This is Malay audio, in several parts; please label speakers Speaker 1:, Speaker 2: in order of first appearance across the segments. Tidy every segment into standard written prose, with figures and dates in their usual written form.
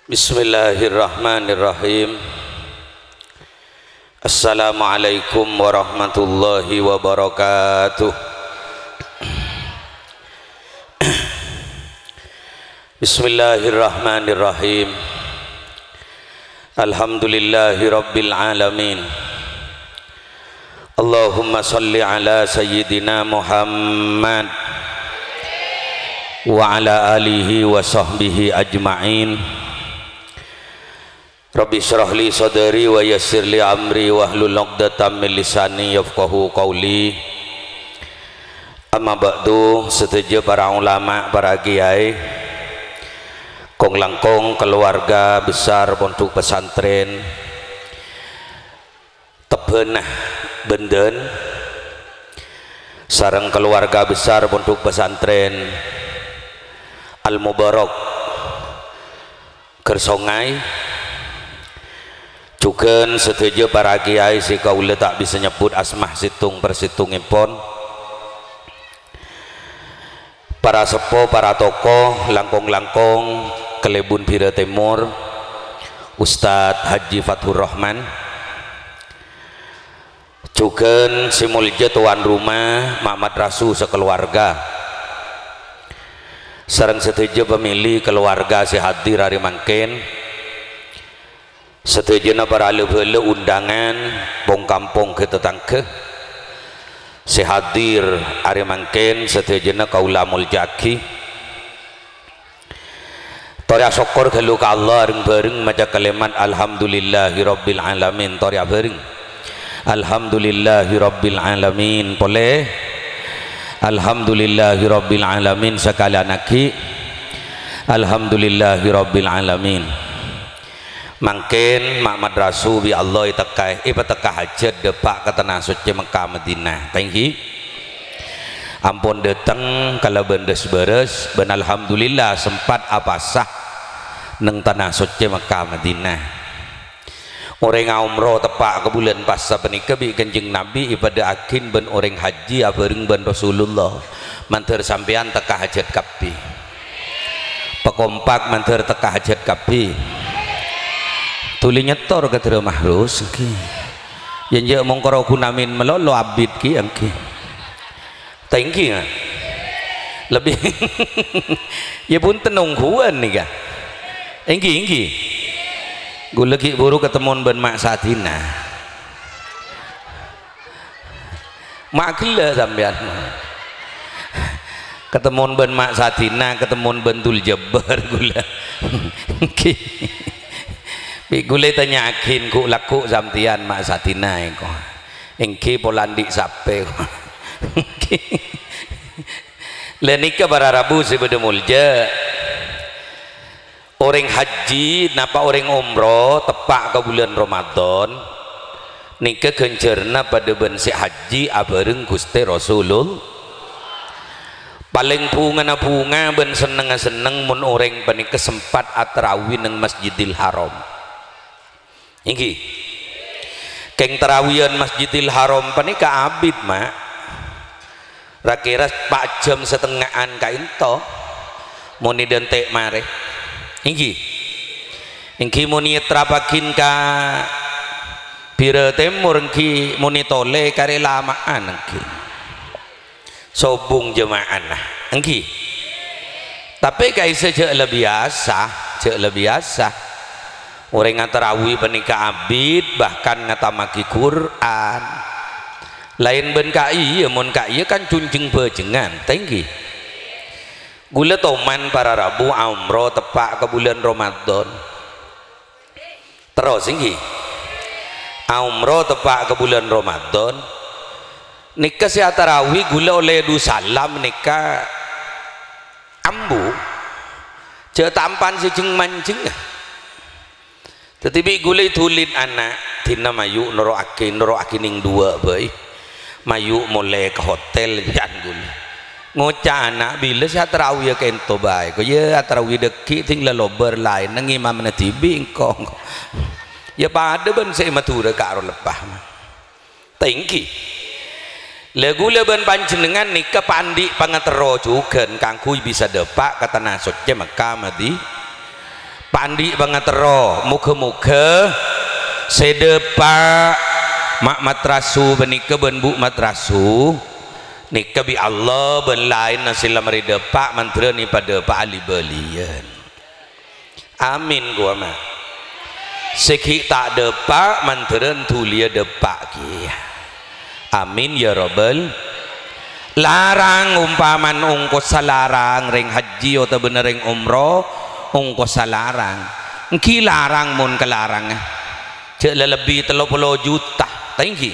Speaker 1: Bismillahirrahmanirrahim. Assalamualaikum warahmatullahi wabarakatuh. Bismillahirrahmanirrahim. Alhamdulillahi rabbil alamin. Allahumma salli ala sayyidina Muhammad wa ala alihi wa sahbihi ajma'in. Rabbi syrah li sadri wa yassir li amri wahlul 'uqdatam min lisani yafqahu qawli. Amma ba'du, setuju para ulama, para kiai, kong langkong keluarga besar pondok pesantren Tebenah Benden sareng keluarga besar pondok pesantren Al Mubarak Gersongai, juga setuju para kiai si kaula tak bisa nyebut asmah situng persitungipun, para sepuh, para tokoh, langkong-langkong Kelebun Bira Timur, Ustadz Haji Fathur Rahman, juga si mulja tuan rumah Muhammad Rasul sekeluarga, sareng setuju pemilih keluarga si hadir hari mangken, setujuna para leluhur undangan bong kampung ke tetangga si hadir hari mangken, setujuna kaula muljaki toria syukur kelu ka Allah bareng maca kalimat alhamdulillahi rabbil alamin. Toria bareng alhamdulillahi rabbil alamin, boleh alhamdulillahi rabbil alamin sekalian lagi alhamdulillahi rabbil alamin. Mangken Muhammad Rasul bi Allah itekai teka hajat depak ke tanah suci Mekah Madinah tangki ampun datang kalau bendes beres ben alhamdulillah sempat apa sah neng tanah suci Mekah Madinah. Orang umroh tepak ke bulan pasca penikah bi kanjeng Nabi ibadah akin ben orang haji abareng ben Rasulullah manter sampean teka hajat kapi pekompak manter teka hajat kapi tuli nyetor ke tera mahrus ki yen je mongkoro kunamin melolo abid ki angki tangki lebih ya pun tenungguan nih kah engki gue lagi buru ketemu ben mak Satina mak gila sampean ketemu ben mak Satina ketemu ben Tul Jabar gula engki gule tanya akin ku laku zamtian mak Satina ko engki polandi sape lenika para rabu sebeda mulja orang haji napa orang umroh tepak ke bulan Ramadan nika gencerna pada ben si haji abareng Gusti Rasulullah paling bunga ben seneng mun orang panika sempat atrawi nang Masjidil Haram. Iki keng terawihan Masjidil Haram panika abid mak rakira 4 jam setengahan kainto muni dentek mare iki muni trapakin ka Bira Timur iki muni tole kare lamaan iki sobung jemaah nah iki tapi kai saja lebih biasa orang ngatarawih penika abid bahkan ngatamaki Quran lain ben kai mun kai kan cunjing bejengan tinggi gula toman para rabu umroh tepak ke bulan Ramadan terus tinggi umroh tepak ke bulan Ramadan nikah si tarawih gula oleh du salam nikah ambu je tampan si jeng mancing tetapi gulai tulit anak tina mayu noro akin ning dua baik mayu mulai ke hotel jangan gulai ngocah anak bila saya terawih ke ento baik ko ya terawih deki tinggal lober lain nang imam na tibi engkong ya pada ben saya matura karo lepah tinggi lagu leban panjenengan nikah pandi pangatero juga kangkui bisa depak kata nasutnya Mekah Madinah pandi banget roh muka-muka sedepa mak matrasu benika benbu matrasu nikah bi Allah ben lain nasila mari depak mantra ni pada pak ali belian amin gua mah sekhi tak depak mantra tulia depak ki amin ya rabbal larang umpaman ungkos salarang ring haji atau bener ring umroh ungkos salarang engki larang mun kelarang cek lebih 30 juta tinggi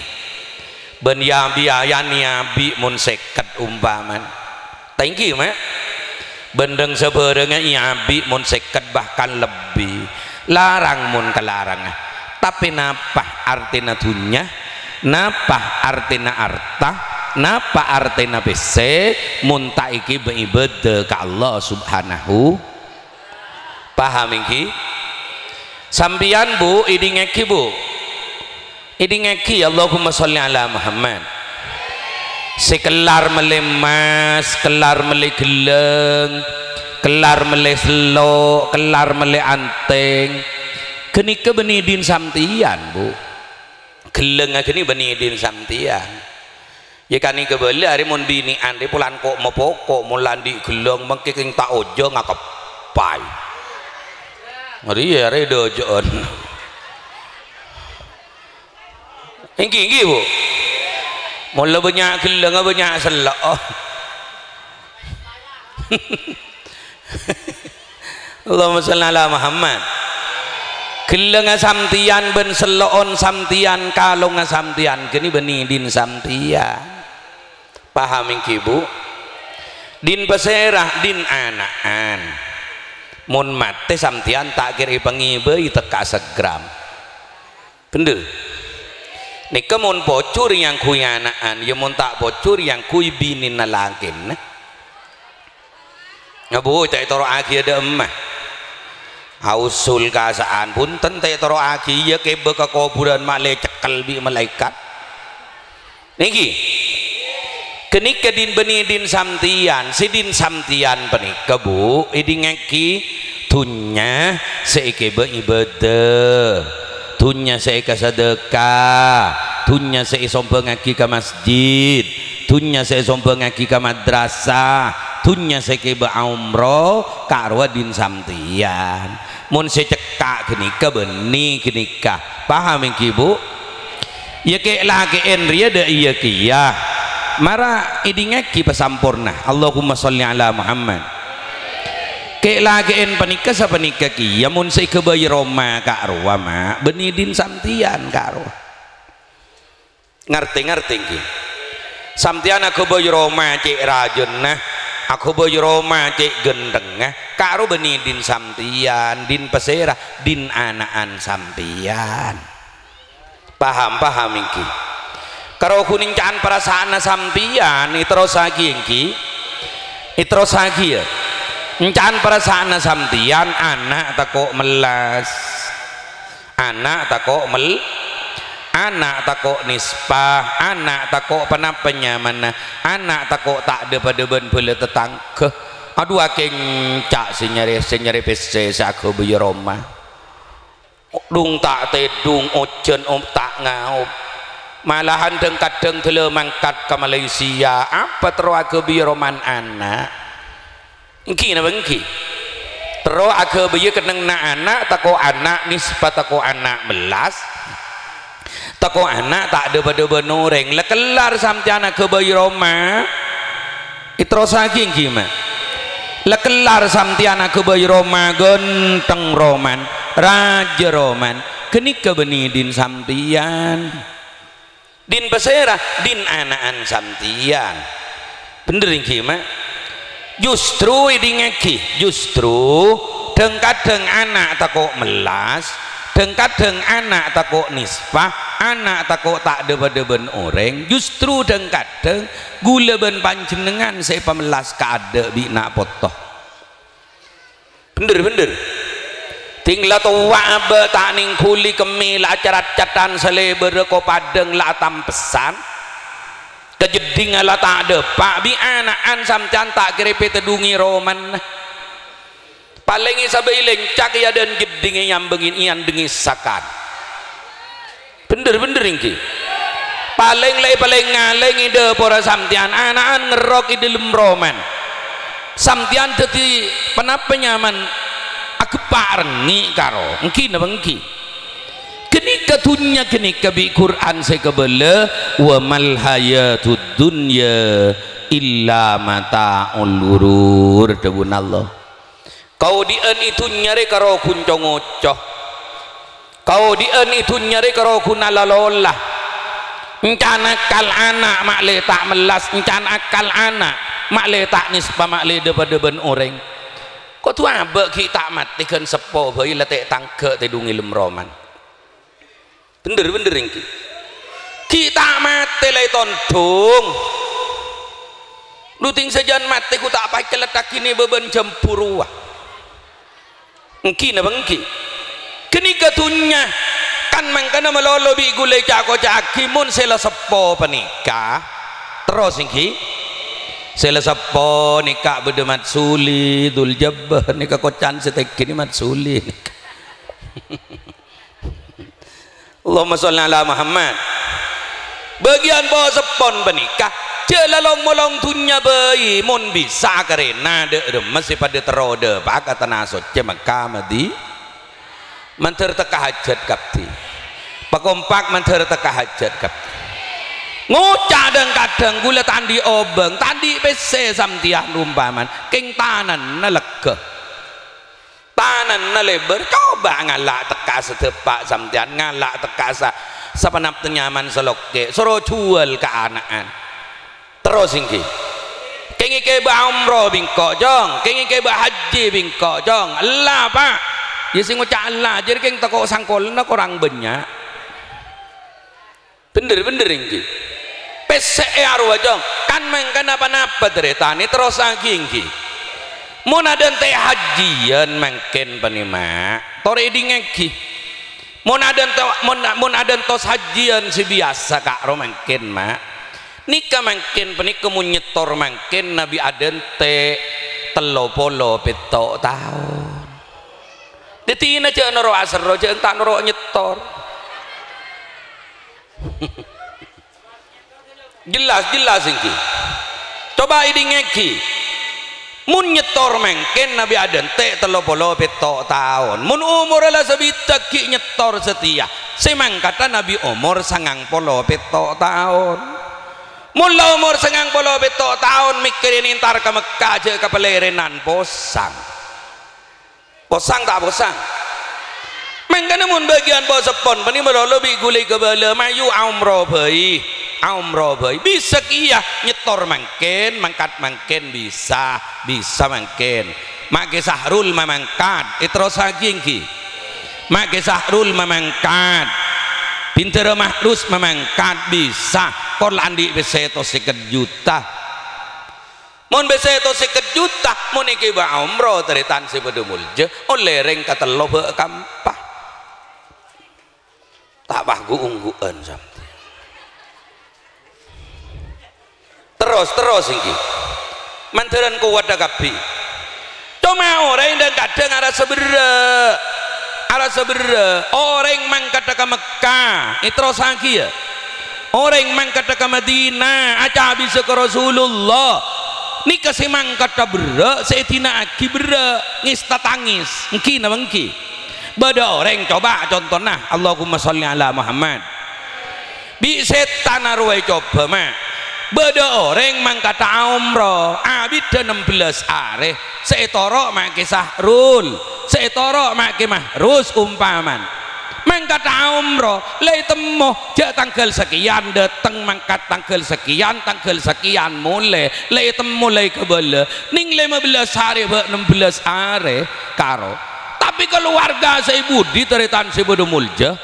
Speaker 1: ben ya biaya niabi mun seket umpaman tinggi mak bendeng seberengnya iabi mun seket bahkan lebih larang mun kelarang tapi napa artina dunya napa artina arta napa artina bese mun taiki beribadah ke Allah subhanahu paham iki sambian bu ini ngeki bu ini ngeki Allahumma sholli ala Muhammad sekelar melemas kelar mele geleng kelar mele selo kelar mele anteng geni ke benidin samtian bu geleng geni benidin samtian ya kan ke beli hari mun bini ande pulan kok mau pokok mulan di geleng mengkiking tak ojo ngakepai hari ya redo jon ingki bu mula banyak geleng banyak selok Allahumma sholli ala Muhammad geleng samtian ben selon samtian kalong samtian kini benidin samtian paham ingki bu din peserah din anaan mun mate samtian tak kiri pengibe teka segram bener nika mun bocor yang kui anaan ya mun tak bocor yang kui binin nalakin ngabu tak toro aki ada emah hausul kasaan punten tak toro aki ya kebe ke kuburan malai cekal bi malaikat niki kenika din benidin samtian sidin samtian penika bu idi ngeki tunya seike beribadah tunya seike sedekah tunya seike sombong ngaki ke masjid tunya seike sombong ngaki ke madrasah tunya seike berumroh karwa din samtian mun secekak kenika benih kenika paham ingki bu ya ke lagi enria de iya kia mara idingaki pasampurna Allahumma sholli ala Muhammad ke lagi en panika sa panika ki yamun say kebayi Roma ka arwa ma benidin samtian ka arwa ngerti ki samtian aku bayi Roma cek rajun nah aku bayi Roma cek gendeng ka arwa benidin samtian din peserah din anaan samtian paham iki karo kuning can perasaan sampian itros lagi engki itros lagi ya can perasaan sampian anak tako melas anak tako anak tako nisbah anak tako penapanya mana anak tako tak ada pada ben bela tetangke aduh akeng cak senyari pese saku bayi Roma dung tak tedung ojen tak ngau malahan kadang tele mangkat ke Malaysia apa terus ke biroman anak engki na engki terus ke biye keneng na anak tako anak nisbat tako anak belas tako anak tak ada pada benoreng lekelar samtian ke biroma itros lagi engki mah lekelar samtian ke biroma genteng roman raja roman kenika benidin samtian din peserah din anaan samtian bener ingki mak justru idingeki justru kadang anak tako melas kadang anak tako nisbah anak tako tak ada ben orang justru kadang gula ben panjenengan saya pemelas kada bina potoh bener tinggal tua abe tak ning kuli kemil acarat catan seleber ko padeng latam pesan kejeding ala tak ada pak bi anaan samcan tak kerepe tedungi roman paling isabe iling cak ya dan gedinge nyambengin ian dengi sakan bener ingki paling ngaleng ide para samtian anaan ngerok ide lemroman samtian dadi penapa nyaman aku parengi karo engki napa engki kenika dunya kenika bi Quran sekebele wa mal hayatud dunya illa mata'ul ghurur dawuh Allah kau dien itu nyari karo kuncong ngocoh kau dien itu nyari karo kunalalolah encan akal anak mak le tak melas encan akal anak mak le tak nispa mak le deben orang kau tu abek ki tak mati kan sepo bayi letek tangke te dungi lemroman bener engki kita mati le tondong lu ting sejan mati ku tak pakai letak ini beban jempuruah engki na bangki kini katunya kan mangkana melolo bi gulai cako caki mun sela sepo penikah terus engki sela sepo nikah bede matsuli dul jabbah nikah kocan setek kini matsuli Allahumma sholli ala Muhammad bagian bawa sepon penikah jelalong molong tunya bayi mun bisa karena de masih pada terode pak kata nasot cemaka madi manter teka hajat kapti pakompak manter teka hajat kapti ngocah dan kadang gula tandi obeng tandi pc samtian rumpaman king tanan na lega tanan na lebar coba ngalak teka setepak samtian ngalak teka sapanap tenyaman selokke suruh jual ke anaan terus ingki kengi ke ba umroh bingkok jong kengi ke ba haji bingkok jong Allah pak ya sing ngucap Allah jadi keng teko sangkolna kurang banyak bener ingki PCE arwah jong kan mengkan apa-apa deretani terus lagi ingki mun ada teh hajian mengken panima tore dingeki mun ada tos hajian si biasa kak ro mengken mak nikah mangkin penikah munyetor mangkin Nabi Aden te telopolo petok tahun detina cek noro asar roja entak noro nyetor jelas ingki coba ini ngeki mun nyetor mangkin Nabi Aden te telopolo petok tahun mun umur ala sebita ki nyetor setia semang kata Nabi umur 90 petok tahun mula umur 90 betok tahun mikirin intar ke Mekah aja ke pelerenan posang tak posang mengkana mun bagian bos sepon pani melolo bi gulai ke bala mayu umroh bayi bisa kia nyetor mangken mangkat mangken bisa mangken make sahrul mamangkat itros hagingki make sahrul mamangkat pinter mahrus memangkat bisa kor landi beseto 50 juta mun beseto 50 juta mun iki ba umroh teritan si pada mulje oleh ring kata lobe kampah tak bagu ungguan sampai terus iki manteran kuat dakapi cuma orang dan kadang ada orang mangkat ke Mekah terus lagi ya orang mangkat ke Madinah aja bisa ke Rasulullah ni kasih mangkat ke berak setina aki berak ngista tangis engki na engki bada orang coba contohnya Allahumma sholli ala Muhammad bi setan arwai coba mak bada orang mangkat umroh abid 16 are seetoro mak sahrul seetoro mak mahrus umpaman mangkat umroh lay temu jak tanggal sekian datang mangkat tanggal sekian mulai lay temu lay kebala ning 15 hari 16 hari karo tapi keluarga saya budi teritan si bodo mulja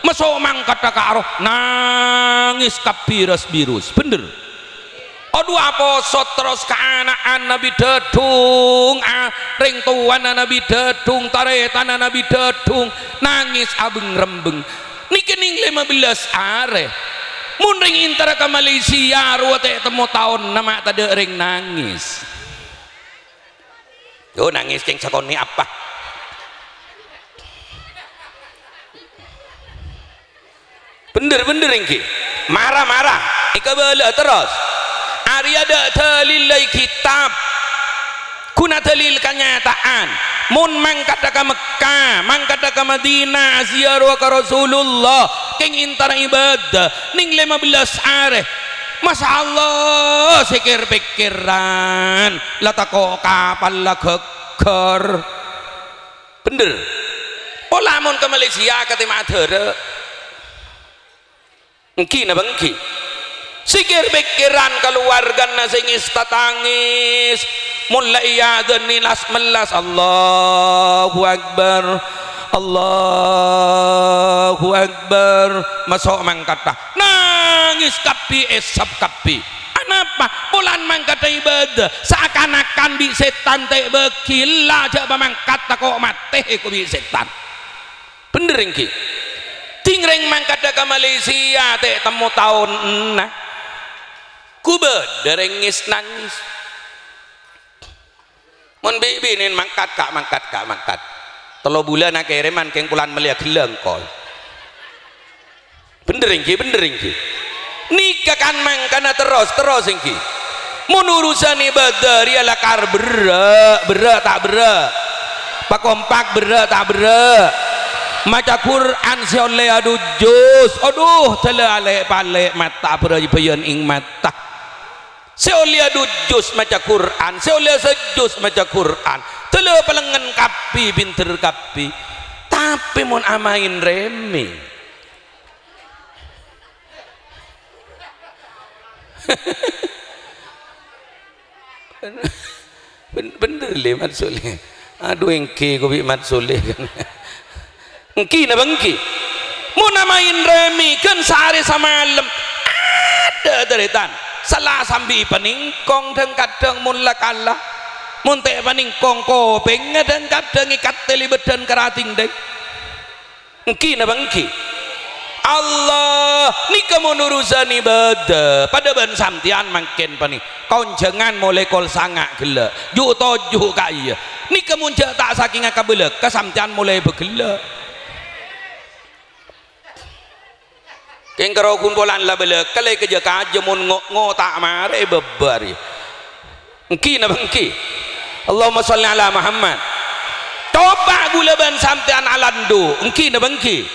Speaker 1: masuk mangkat karo nangis kapirus birus bener dua poso terus ke anak Nabi dedung ring tuan Nabi dedung taretan Nabi dedung nangis abeng rembeng niki ning 15 are mun ring intara ke Malaysia ruwate temu tahun nama tade ring nangis Oh nangis ceng sakoni apa? Bener-bener ini marah-marah ikabala terus Arya ada dalil kitab kuna dalil kenyataan mun mangkat ke Mekah mangkat ke Madinah ziarah ke Rasulullah keng intara ibadah ning 15 hari Masya Allah sikir pikiran latako kapal lah geger bener pola mun ke Malaysia ketima ada engki na bangki sikir pikiran keluarga nasingis tatangis mulai ya nilas melas Allahu Akbar Allahu Akbar masuk mangkata nangis kapi esap kapi kenapa bulan mangkata ibadah seakan-akan bi setan teh bekila aja mangkata kok mati ku bi setan bener engki tingreng mangkata ke Malaysia teh temu tahun nah kuba derengis nangis mun bibinin mangkat telo bulan akhirnya mankeng pulan melia geleng koi bener engki nikah kan mangkana terus engki mun urusan ibadah rialah kar berat tak berat pakompak berat tak berat maca Quran seoleh aduh jus aduh tela alek palek mata perajian ing mata seoleh aduh jus maca Quran seoleh sejus maca Quran tela pelengan kapi pinter kapi tapi mun amain remi bener le mat soleh aduh engke ko bi mat soleh kan engki na bangki mun amain remi kan sehari semalam ada deretan salah sambi paningkong dan kadang mun lakala mun teh paningkong kopeng dan kadang ikat teli bedan kerating dek engki na bangki Allah ni kamu urusan ibadah pada ban samtian makin pani konjengan mulai kol sangak gela ju toju kaya ni kamu tak saking akabelek kesamtian mulai begelak keng karo kumpulan la belek kale keja kaje mun ngotak mare bebari engki na bangki Allahumma sholli ala Muhammad coba gula ban sampean alandu engki na bangki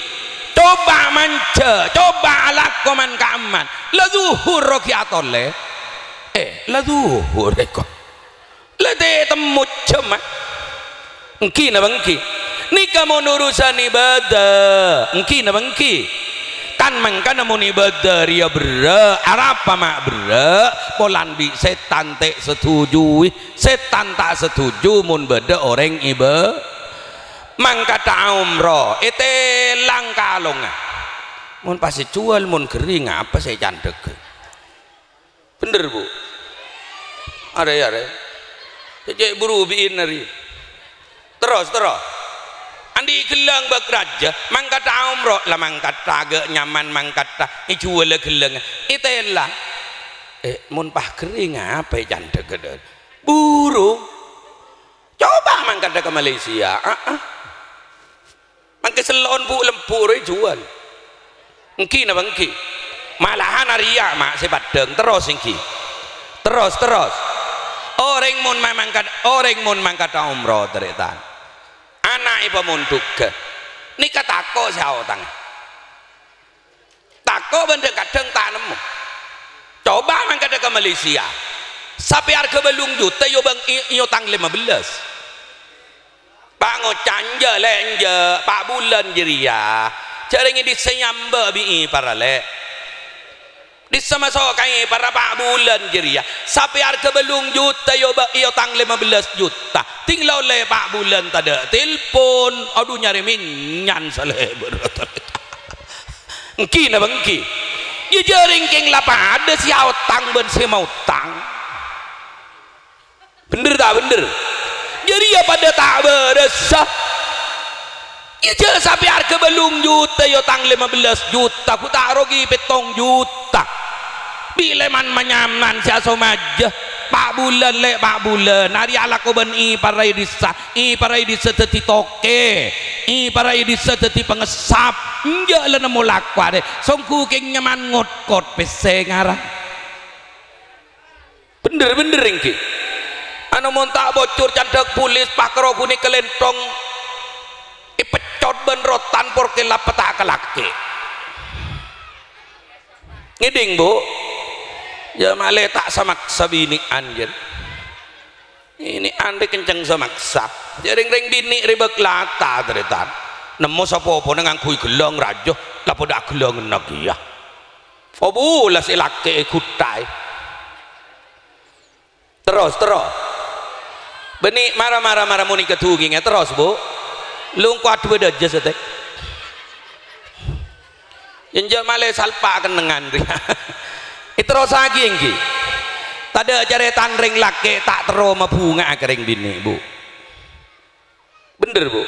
Speaker 1: coba manca coba alakoman kaaman la zuhur rokiatole la zuhur kok la de temu cema engki na bangki ni kamu urusan ibadah engki na bangki kan mangkana mun ibadah ria bera arapa mak bera polan bi setan tak setuju setan tak setuju mun beda orang iba mangkata umroh ete langkalong mun pasti jual mun kering apa saya candek bener bu ada cek buru biin hari terus andi gelang bekraja mangkata umroh lah mangkata agak nyaman mangkata jual gelang itelah mun pah kering apa candek gede buru coba mangkata ke Malaysia mangke selon bu lempur jual engki na bangki malahan aria mak sepadeng terus engki terus orang mun mangkata umroh teretan anak ibu munduk ni katako sao tang tako benda kadang tak nemu coba mangkata ke Malaysia sampai harga belum juta yo bang iyo tang 15 pak ngocanja lenje pak bulan jeria caringi disenyamba bi parale disama so kai para pak bulan jeria sampai harga belum juta yo iyo tang 15 juta tinggal le pak bulan tada telepon aduh nyari minyan saleh berat engki na bangki ye jaring keng lapa ada si utang ben si mau utang bener tak bener jadi ya pada tak beresah ya sampai harga belum juta yo tang 15 juta ku tak rugi petong juta bileman menyaman siaso majah 4 bulan lek 4 bulan hari ala ko ben i parai disa teti toke i parai disa teti pengesap nja le nemu lakwa de songku keng nyaman ngot-kot pese ngarah bener engki anu mun tak bocor cadak pulis pakro kuni kelentong ipecot ben rotan por ke lapeta kelake ngiding bu ya male tak samaksa bini anjen ini ande kenceng samaksa jaring-ring bini ribek lata teretan nemu sapa-apa nang kui gelong rajo lapo dak gelong enak ya obu las ilake kutai terus beni marah muni ketunginge terus bu lung kuat beda aja teh yenja male salpa kenengan itu rosagi engki tada caretan ring lake tak tero mabunga kering bini bu bener bu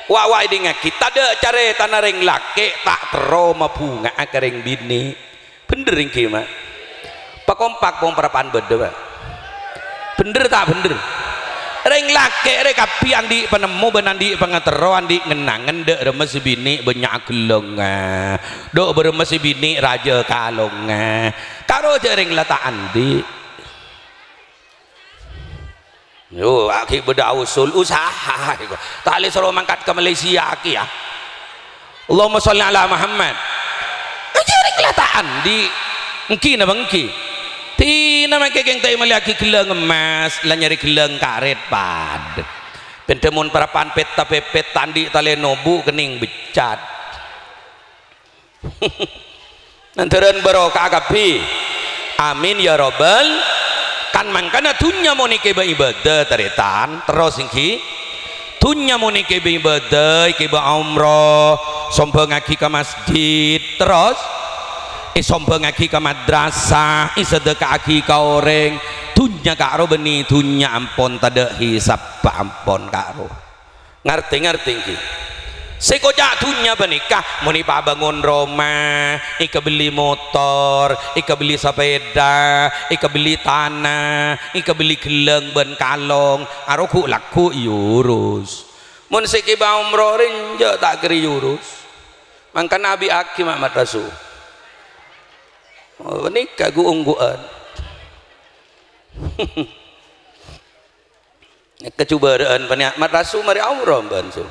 Speaker 1: wa ngaki tada caretan ring lake tak tero mabunga kering bini bener engki mah pakompak pong perapan beda pak bener tak bener ring lake rek kapi andi penemu benandi pengatero andi ngenangen dek remes bini banyak gelong dok beremes bini raja kalong karo jaring lata andi yo aki beda usul usaha tali suruh mangkat ke Malaysia aki ya Allahumma sholli ala Muhammad jaring lata andi engki na bangki tina make geng tay maliaki geleng emas la nyari geleng karet pad pentemun parapan peta pepet tandi tale nobu kening becat nantiran barokah kapi amin ya robbal kan mangkana tunya monike ba ibadah taretan terus ingki tunya monike ba ibadah ke ba umrah sombong aki ke masjid terus sombong aki ke madrasah sedekah aki ke orang tunya karo beni tunya ampon tada hisap pa ampon karo ngerti ki sekojak tunya benikah muni pa bangun rumah ika beli motor ika beli sepeda ika beli tanah ika beli geleng ben kalong aro ku laku yurus mun seki ba umroh rinja tak keri yurus mangka nabi aki Muhammad Rasul ini kagu ungguan kecubaan penikmat rasu mari umrah bansu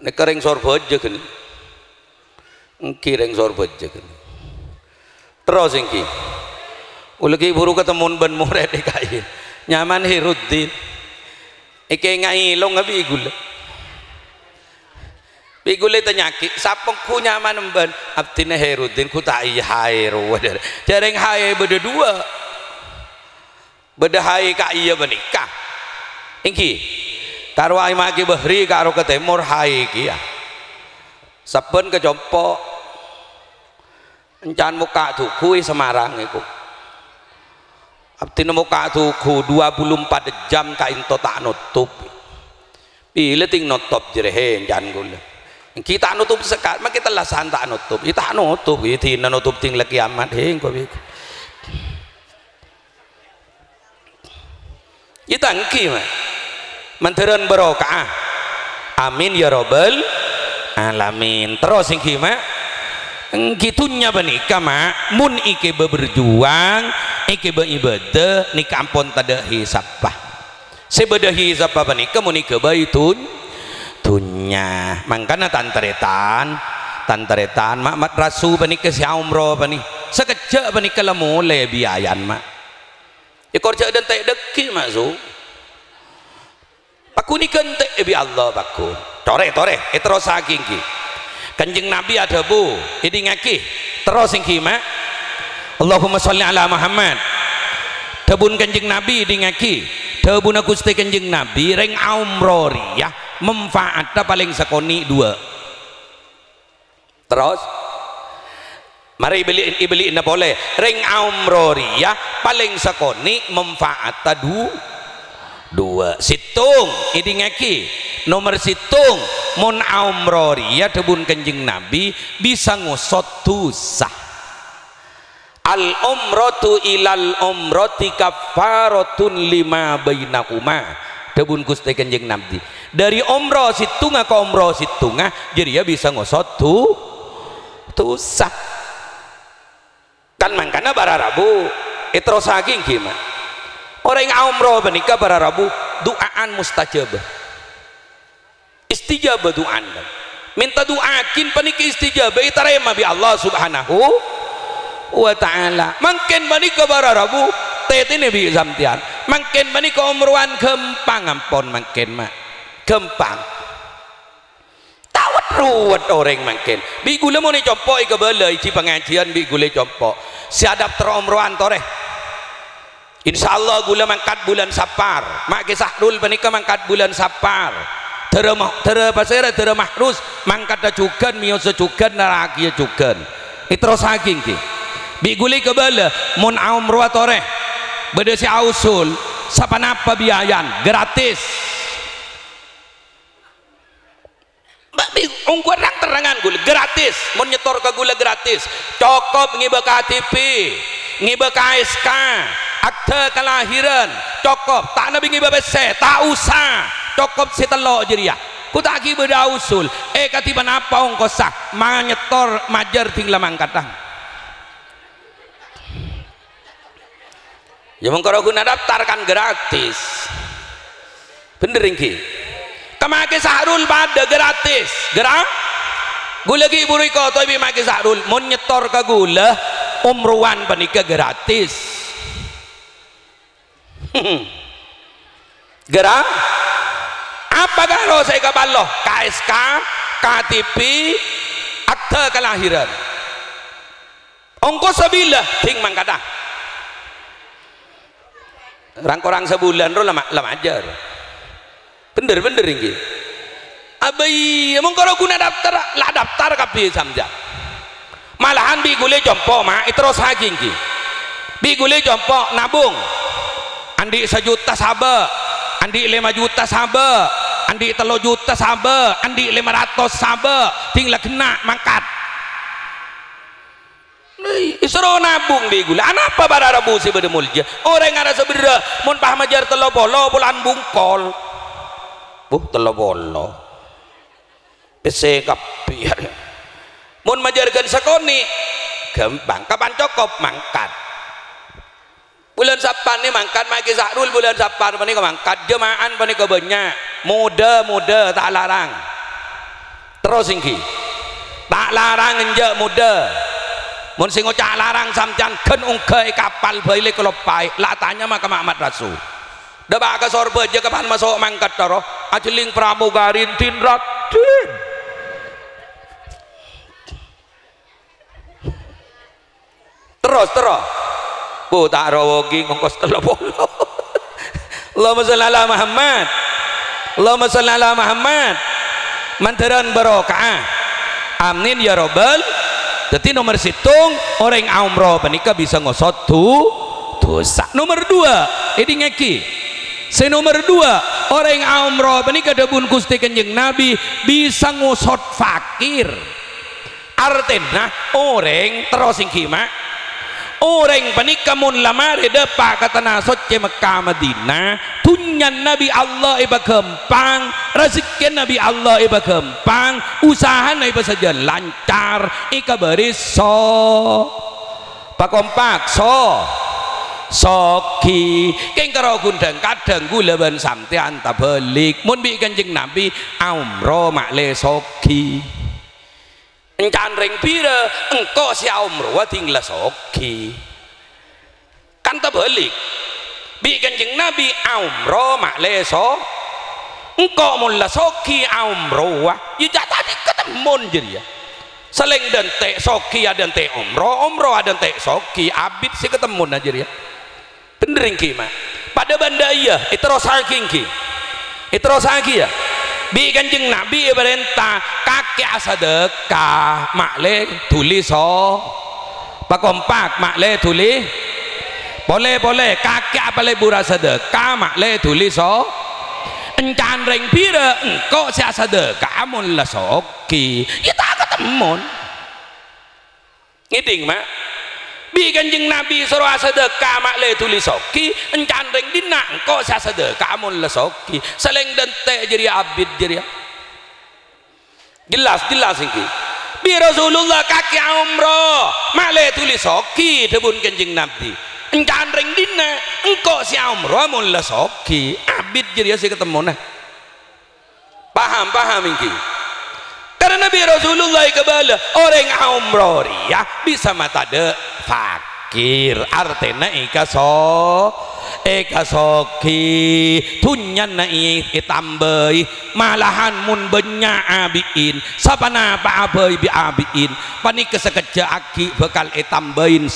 Speaker 1: ini kering sorba aja kan engki ring sorba aja kan terus engki ulagi buru ketemu ban murid ikai nyaman Hiruddin iki ngai long ngabi gula bigule tanyaki sapong ku nyaman mben abdine Hiruddin ku tak hai ro dereng hai beda dua beda hai ka iya benikah engki karo ai maki bahri karo ke timur hai ki ya saben kejompok encan muka tuku Semarang iku abdine muka tuku 24 jam ka into tak nutup pile ting nutup jerehe encan gula kita nutup sekat mak kita lasan tak nutup kita nutup itu nutup ting lagi amat kau kita engki mah menteran barokah amin ya robbal alamin terus engki mah engki tunya benikah mah mun ike berjuang ike beribadah ni kampon tada hisapah sebeda hisapah benikah mun ike baitun tunya mangkana tantaretan Muhammad Rasul panika si umroh pani sekejap panika la mule biayan mak ikor jak dan tak deki maksud aku ni kentek bi Allah bakun tore terus saking ki kanjeng Nabi ada bu ini ngaki terus singki mak Allahumma sholli ala Muhammad tabun kanjeng Nabi di ngaki tabun aku Gusti kanjeng Nabi ring umroh riyah memfaatnya paling sekoni 2 terus mari ibeli na boleh ring umroh paling sekoni memfaatnya 2 situng ini ngaki nomor situng mun umroh tebun kanjeng Nabi bisa ngusot tusah al umratu ilal umrati kafaratun lima bainakuma. Debun Gusti Kanjeng Nabi dari umrah situnga ke umrah situnga jadi ya bisa ngosot tu sah kan mangkana bara Rabu itu saking gimana orang yang umrah menikah bara Rabu doaan mustajabah istijabah doaan minta doakin panik istijabah itarema bi Allah subhanahu wa ta'ala mungkin menikah bara Rabu tete ini bi samtian mungkin menikah umruan gempang ampun mungkin mak gempang ruwet orang mungkin bi gula mau dicopok ke balai ci pengajian bi gula copok siadap teromroan toreh insyaallah gula mangkat bulan Sapar mak kisah dul penikah mangkat bulan Sapar tere pasera tere mahrus mangkat da cukan mio secukan naraki cukan itu saking ki bi gula ke bala mun umrah toreh beda si ausul sapanapa biayan gratis ungkuan terangan gula gratis menyetor ke gula gratis cukup ngiba KTP ngiba KSK akte kelahiran cukup tak nabi ngiba BC tak usah cukup setelok jeria ku tak ki beda usul katiban apa ongkos sah menyetor majar tinggal mangkatang ya mengkoro guna daftar kan gratis bener ki kamake sahrul pada gratis gerak gula lagi ibu riko toy bi make sahrul mun nyetor ka gula umruan panika gratis gerak apa karo saya kabaloh KSK KTP akte kelahiran ongkos sabila ting mangkata rangkorang sebulan ro lama ajar bener ini abai emang kalau guna daftar kapi samja malahan bi gule jompo mah itu terus haging ki bi gule jompo nabung andi 1 juta sabe andi 5 juta sabe andi 3 juta sabe andi 500 sabe tinggal kena mangkat isro nabung bi gula anapa bara Rabu si bede mulja orang ada sebenarnya mun pah majar telo bolo bulan bungkol telo bolo pese kapiar mun majarkan sakoni gampang kapan cukup mangkat bulan Sapan ni mangkat maki sahrul bulan Sapan pani ka mangkat jemaah pani ka banyak muda tak larang terus ingki tak larang enjak muda mun sing ngocak larang samcan ken ungkai kapal baile kelopai latanya maka Muhammad Rasul debak ke sorbe je kapan masuk mangkat taro ajeling pramugarin tin ratin terus bu tak rawogi ngongkos telepolo Allahumma sholli ala Muhammad Allahumma sholli ala Muhammad mantaran barokah amin ya robbal jadi nomor situng orang umroh penikah bisa ngosot dosa nomor 2 ini ngeki nomor 2 orang umroh penikah debun Gusti Kanjeng Nabi bisa ngosot fakir artinya orang terus ingkima orang penikah mun lamare depa kata nasot ke Mekah Madinah tunyan Nabi Allah iba gempang rezeki Nabi Allah iba gempang usaha iba saja lancar ika baris pakompak soki keng karo gundang kadang gula ban sampean ta balik mun bi Kanjeng Nabi umroh makle soki encan ring pira engko si umroh tinggal soki kan ta balik bi Kanjeng Nabi umroh makle engko mulla soki umroh ya tadi ketemu jadi ya seleng dan tek soki ada tek umroh ada tek soki abid si ketemu aja ya bener ki mah pada banda iya itu rosaking ki itu rosaki ya bi Kanjeng Nabi perintah kakek sedekah makle tulis pakompak makle tulis boleh kakek apa le bura sedekah makle tulis encan ring pira engko sia sedekah mun la soki ya tak ketemu ngiding mak bi kanjeng nabi suruh sedekah mak le tulis soki encan ring dina engko sa sedekah mun le soki seleng dentek jadi abid jadi jelas iki bi Rasulullah kaki umroh mak le tulis soki debun kanjeng nabi encan ring dina engko si umroh mun le soki abid jadi si ketemu nah paham iki karena Nabi Rasulullah kebala orang umroh ya bisa mata de fakir artinya eka soki tunyan na itambai malahan mun benya abiin sapana pa abai bi abiin panik kesekeja aki bekal itambain 10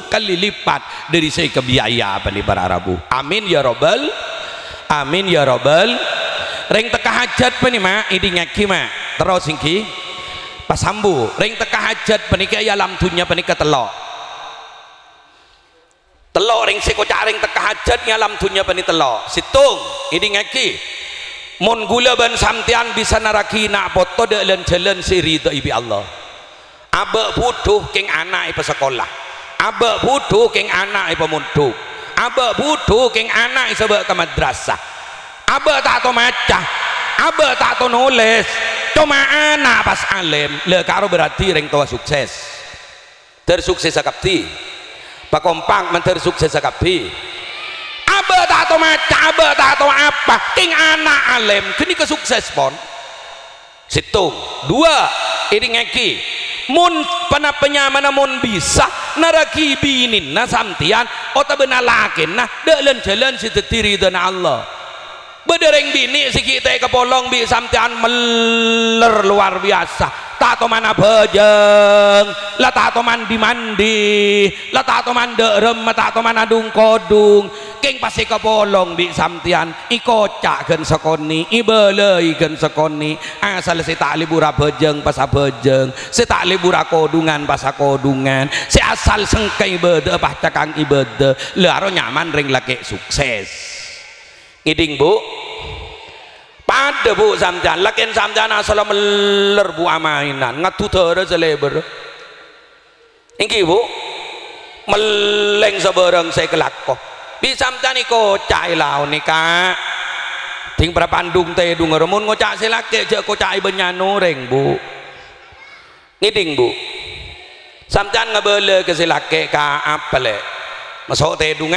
Speaker 1: kali lipat dari saya kebiaya pani para Arabu amin ya robbal reng teka hajat pani mak ini ngaki mak terus singki pas sambu reng teka hajat panika ya alam dunya panika telok reng seko caring teka hajat nya alam dunya pani telok situng ini ngaki mun gula ban samtian bisa naraki nak foto de len jalan siri do ibi Allah abe butuh keng anak ipa sekolah abe butuh keng anak ipa munduk abe butuh keng anak isaba ke madrasah abe tak to macah abe tak to nulis cuma anak pas alim le karo berarti reng tua sukses tersukses sakapti pakompak men tersukses sakapti abe tak to macah abe tak to apa king anak alim kini kesukses pon situng dua ini ngeki mun panapnya mana mun bisa naraki binin na samtian ota benalakin nah delen jalan si tetiri dan Allah bedereng bini si kita kepolong bi samtian meler luar biasa tato mana bejeng lah tato mandi lah tato manderem tato mana dung kodung keng pasti kepolong bi samtian ikocak gen sekoni ibelei gen sekoni asal si tak libura bejeng pas bejeng si tak libura kodungan pas kodungan si asal sengkai bede pas cakang ibede laro nyaman ring laki sukses ngiding bu pada bu samjan lakin samjan asal meler bu amainan ngatu terus seleber ingki bu meleng seberang saya kelakko di samjan iko cai lau nika ting prapandung teh dung remun ngocak silake je ko cai benyano reng bu ngiding bu samjan ngebele ke silake ka apele masuk teh dung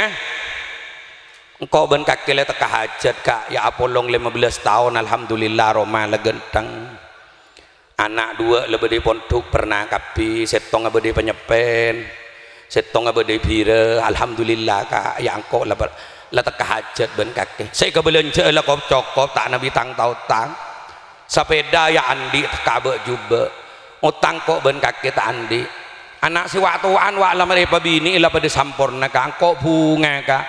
Speaker 1: engkau ben kaki le teka hajat kak ya apolong 15 tahun alhamdulillah Roma legentang anak 2 lebih di pondok pernah kapi setong lebih di penyepen setong lebih di bira alhamdulillah kak ya engkau le teka hajat ben kaki saya kebelanja le kop cokop tak nabi tang tau tang sepeda ya andi teka be juga utang kok ben kaki tak andi anak si waktuan wak lama repa bini ila pada sampurna kak engkau bunga kak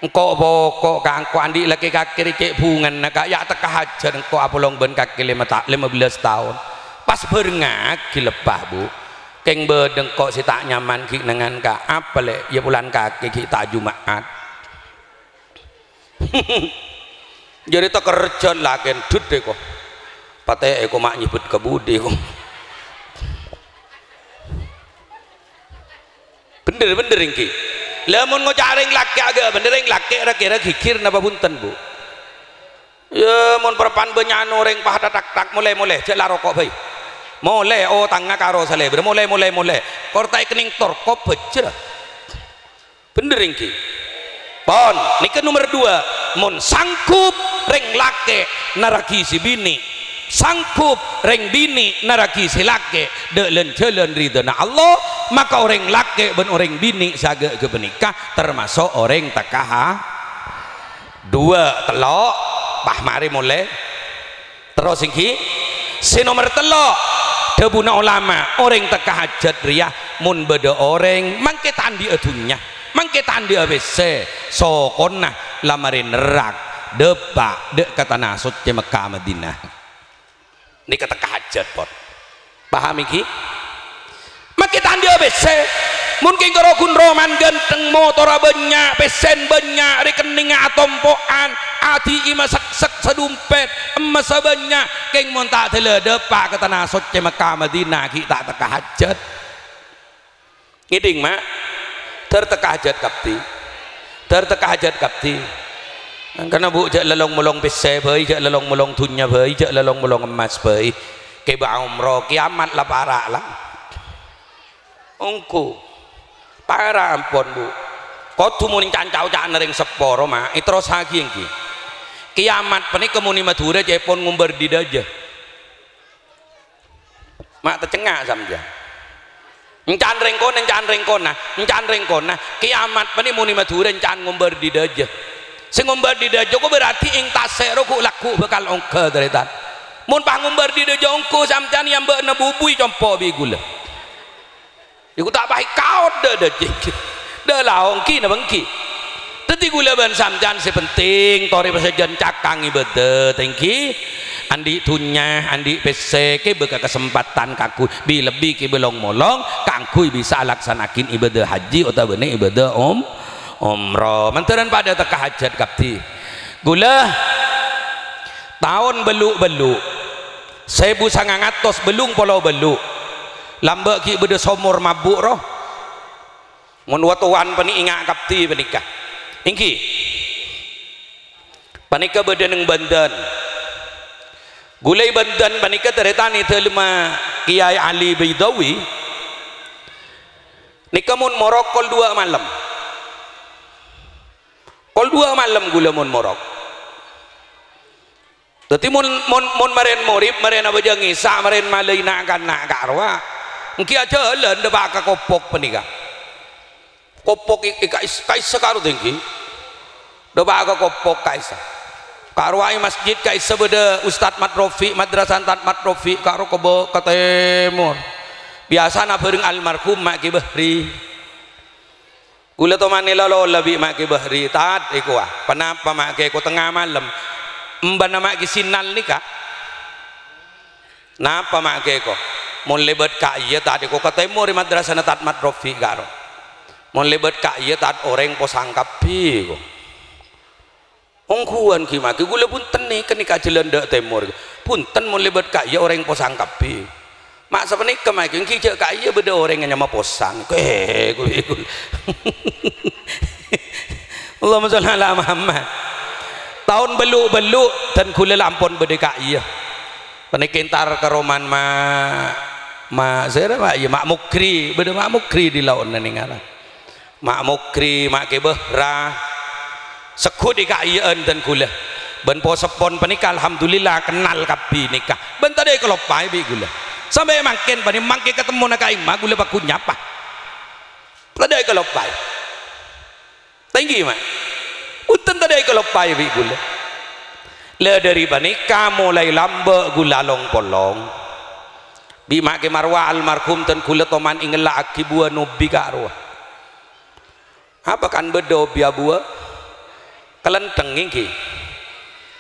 Speaker 1: engkau pokok kak engkau andi laki kaki ricik bungan kak ya teka hajar engkau apolong ben kaki 15 tahun pas berngaki lepah bu keng bedeng kok si tak nyaman ki dengan kak apa le ya bulan kaki kita Jumat jadi tak kerja lagi dud deh kok patah eko mak nyebut kebudi kok bener ingki lamun ngocaring laki agak benereng laki kira kikir napa punten bu ya mun perpan benyano reng paha tak mulai cek la rokok bae mulai oh tangga karo saleber mulai kortai kening torkop bejer bener ingki pon niki nomor 2 mun sangkup reng laki naraki si bini sangkup reng bini naraki si laki delen jalan ridana Allah maka orang laki ben orang bini saga ke penikah termasuk orang tekaha 2 telok pah mari mulai terus ingki si nomor telok debuna ulama orang teka hajat riyah mun beda orang mangke tandi adunya mangke tandi abc sokonna lamarin nerak depak dek kata nasut ke Mekah Madinah ini kata hajat pot paham iki maki tandi abc mungkin kalau kun roman ganteng motor banyak pesen banyak rekening atompoan ati ima sek sedumpet emas banyak keng mon tak tele depak kata nasut ke Mekah Madinah kita teka hajat ngiding mak terteka hajat kapti karena bu jak lelong melong pese bơi jak lelong melong thunya bơi jak lelong melong emas bơi ke ba umroh kiamat lah parah lah ongku parah ampun bu kau tu muni cancau cak nering seporo mak terus lagi engki kiamat pani kemuni Madura cepon ngumber di daja mak tercengak samja encan rengkona kiamat pani muni Madura encan ngumber di daja sing ngumber di daja kok berarti ing tasero ku laku bakal ongke deretan mun pah ngumber di daja ongko sampean yang mbek nebubui compo bigula iku tak baik kaot de de la ongki na bengki teti gula ban sampean sepenting tori pasajan cakang ibede tengki andi tunya andi pese ke beka kesempatan kaku bi lebih ke belong molong kangku bisa laksanakin ibadah haji atau bener ibadah umroh mantaran pada teka hajat kapti gula tahun beluk 1900 belung polau beluk lambak ki beda somor mabuk roh mun watuan pani ingat kapti panikah ingki panika beda neng Banten gulai Banten panika teretani telema Kiai Ali Baidawi nika mun morok kol 2 malam gula mun morok tetapi mun maren morib maren abaja ngisa maren malai nak karwa engki aja helen de baka kopok panika kopok kaisa karo tinggi de baka kopok kaisa karwai masjid kaisa beda Ustad Matrofi madrasah Tat Matrofi karo kebo katemur biasa na bareng almarhum mak ki Bahri gula to manila lo labi mak ki Bahri tat iku kenapa mak ki ko tengah malam mbana mak ki sinal nikah napa mak ki ko mon lebet ka iya tadi ko katemur madrasah Tat Matrofi karo mon lebet ka iya tat orang posangkap pi ko ongkuan ki mak gula punten nih kenika jelenda temur punten mon lebet ka iya orang posangkap pi mak sepenik kemakin kijak kaya beda orang yang nyama posang Allahumma sholli ala Muhammad tahun beluk dan kula lampon beda kaya penikintar keroman mak mukri beda mak mukri di laut naningara mak mukri mak kebehra sekut di kayaan dan kula ben posepon penikah alhamdulillah kenal kapi nikah ben tadi kalau pai bi gula sampai makin pani mangke ketemu nak imah gula baku nyapa tadi kalau pai tinggi mak utan tadi kalau pai bi gula le dari panika mulai lambe gula long polong bi mak ke marwa almarhum ten gula toman ingela aki buah nubi ka arwah apa kan bedo biar buah kelenteng ingki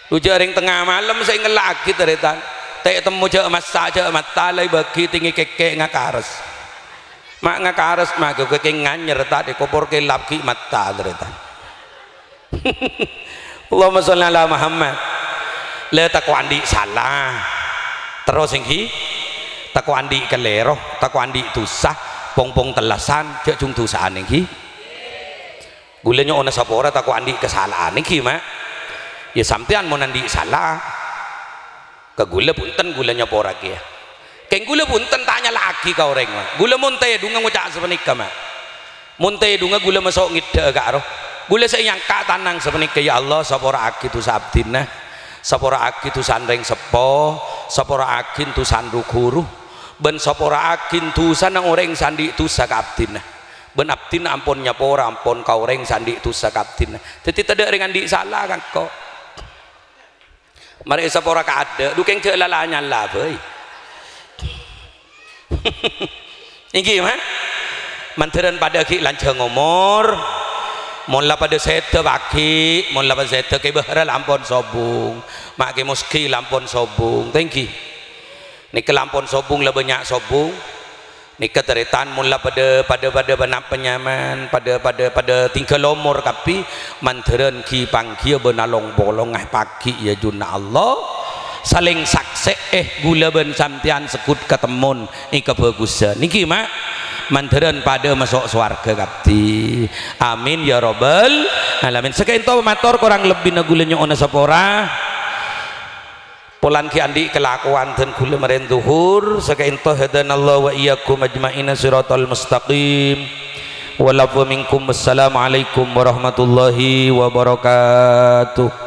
Speaker 1: lu jaring tengah malam saya ngelaki teretan tak temu je masa je mata lai bagi tinggi keke ngakares mak ngakares mak keke nganyer tadi kopor ke lapki mata teretan Allahumma sholli ala Muhammad le takwandi salah terus ingki takwandi kelero takwandi tusah pong telasan je cung tusaan ingki gulanya ona sapora takwandi kesalahan ingki mak ya sampean mau nandi salah ke gula punten gulanya porak ya keng gula punten tanya lagi kau orang mah gula monte dunga ngucak sepenika mah monte dunga gula masuk ngide karo gula saya nyangka tanang sepenika ya Allah sapora aki tu sabdina sapora aki tu sandreng sepo sapora akin tu sandu guru ben sapora akin tu sanang orang sandi tu sakabdina ben abdina ampun nyapora ampun kau orang sandi tu sakabdina jadi tidak dengan di salah kan kok mari sapora kada dukeng ke lalanya lah boy iki mah manteran pada ki lancang ngomor mola pada sete baki mola pada sete ke bahara lampon sobung mak ke muski lampon sobung thank you ni ke lampon sobung lah banyak sobung ni keteritan mola pada benap penyaman pada tingkah lomor tapi manteran ki pangkia benalong bolong pagi ya junna Allah saling sakse gula ben sampian sekut ketemun ika bagusan niki mak mandaran pada masuk swarga kabdi. Amin ya rabbal alamin. Sekian matur kurang lebih nagulanya ona sapora polan ki andi kelakuan dan kula maren zuhur. Sekian hadanallahu wa iyyakum ajmaina siratal mustaqim. Walafu minkum. Wassalamualaikum warahmatullahi wabarakatuh.